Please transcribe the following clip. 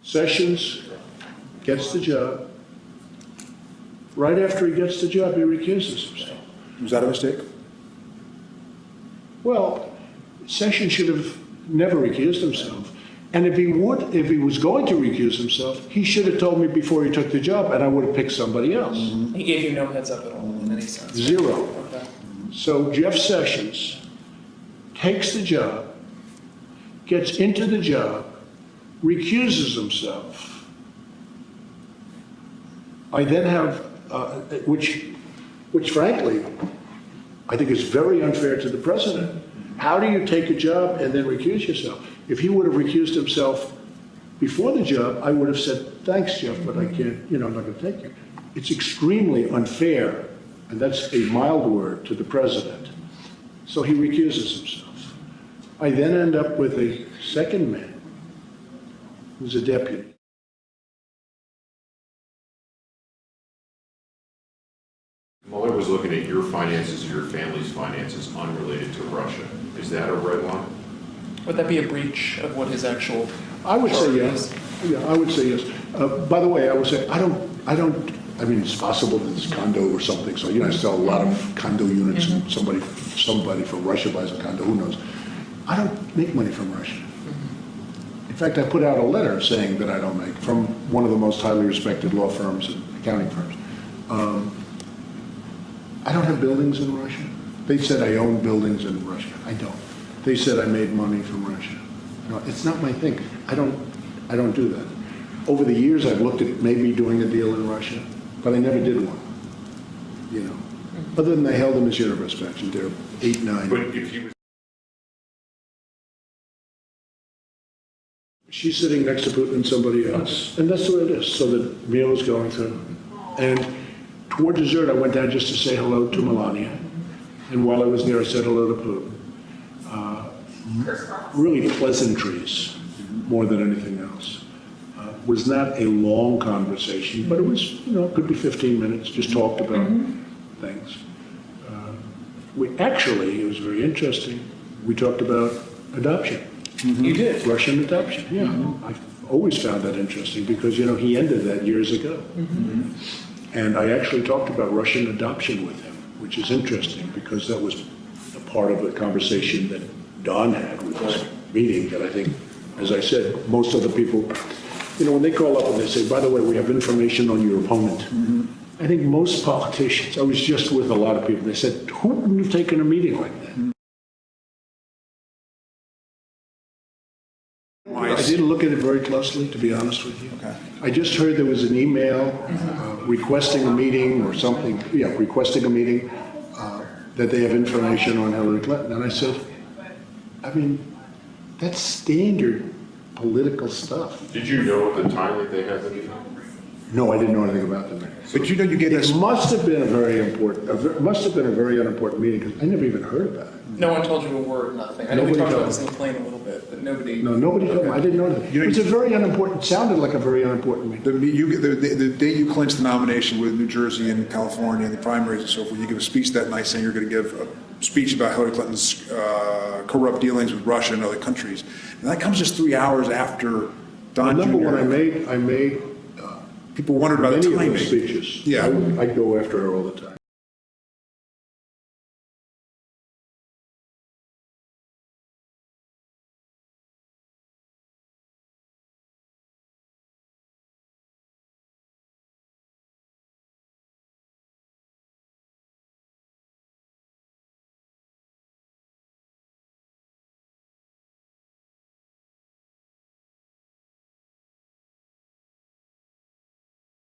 Sessions gets the job. Right after he gets the job, he recuses himself. Was that a mistake? Well, Sessions should have never recused himself. And if he was going to recuse himself, he should have told me before he took the job, and I would have picked somebody else. He gave you no heads up at all in any sense? Zero. Okay. So Jeff Sessions takes the job, gets into the job, recuses himself. I then have, which frankly, I think is very unfair to the president. How do you take a job and then recuse yourself? If he would have recused himself before the job, I would have said, thanks, Jeff, but I can't, I'm not going to take you. It's extremely unfair, and that's a mild word, to the president. So he recuses himself. I then end up with a second man who's a deputy. Mueller was looking at your finances and your family's finances unrelated to Russia. Is that a red line? Would that be a breach of what his actual? I would say charge yes. is? Yeah, I would say yes. By the way, I would say, I mean, it's possible that it's condo or something. So, I sell a lot of condo units and somebody from Russia buys a condo, who knows? I don't make money from Russia. In fact, I put out a letter saying that I don't make, from one of the most highly respected law firms and accounting firms. I don't have buildings in Russia. They said I own buildings in Russia. I don't. They said I made money from Russia. No, it's not my thing. I don't do that. Over the years, I've looked at maybe doing a deal in Russia, but I never did one. Other than they held them as universe pensions. They're 8, 9. But if he was She's sitting next to Putin and somebody else, and that's the way it is. So the meal is going through, and toward dessert, I went down just to say hello to Melania, and while I was there, I said hello to Putin. Really pleasantries, more than anything else. Was not a long conversation, but it was, could be 15 minutes. Just talked about things. It was very interesting. We talked about adoption. You did? Russian adoption, yeah. I've always found that interesting because, he ended that years ago. And I actually talked about Russian adoption with him, which is interesting because that was a part of the conversation that Don had with this meeting that I think, as I said, most of the people, when they call up and they say, by the way, we have information on your opponent. I think most politicians, I was just with a lot of people, they said, who would have taken a meeting like that? I didn't look at it very closely, to be honest with you. Okay. I just heard there was an email requesting a meeting or something, requesting a meeting, that they have information on Hillary Clinton. And I said, that's standard political stuff. Did you know at the time that they had the meeting? No, I didn't know anything about them. But you get this. It must have been a very unimportant meeting because I never even heard about it. No one told you a word, nothing. I know we Nobody talked about told this in the plane a little bit, but nobody. No, nobody told me. I didn't know that. It was a very unimportant, sounded like a very unimportant meeting. The day you clinched the nomination with New Jersey and California and the primaries and so forth, you give a speech that night saying you're going to give a speech about Hillary Clinton's corrupt dealings with Russia and other countries. And that comes just 3 hours after Don Number Jr. one, I made People wondered about the many of timing. those speeches. Yeah. I go after her all the time.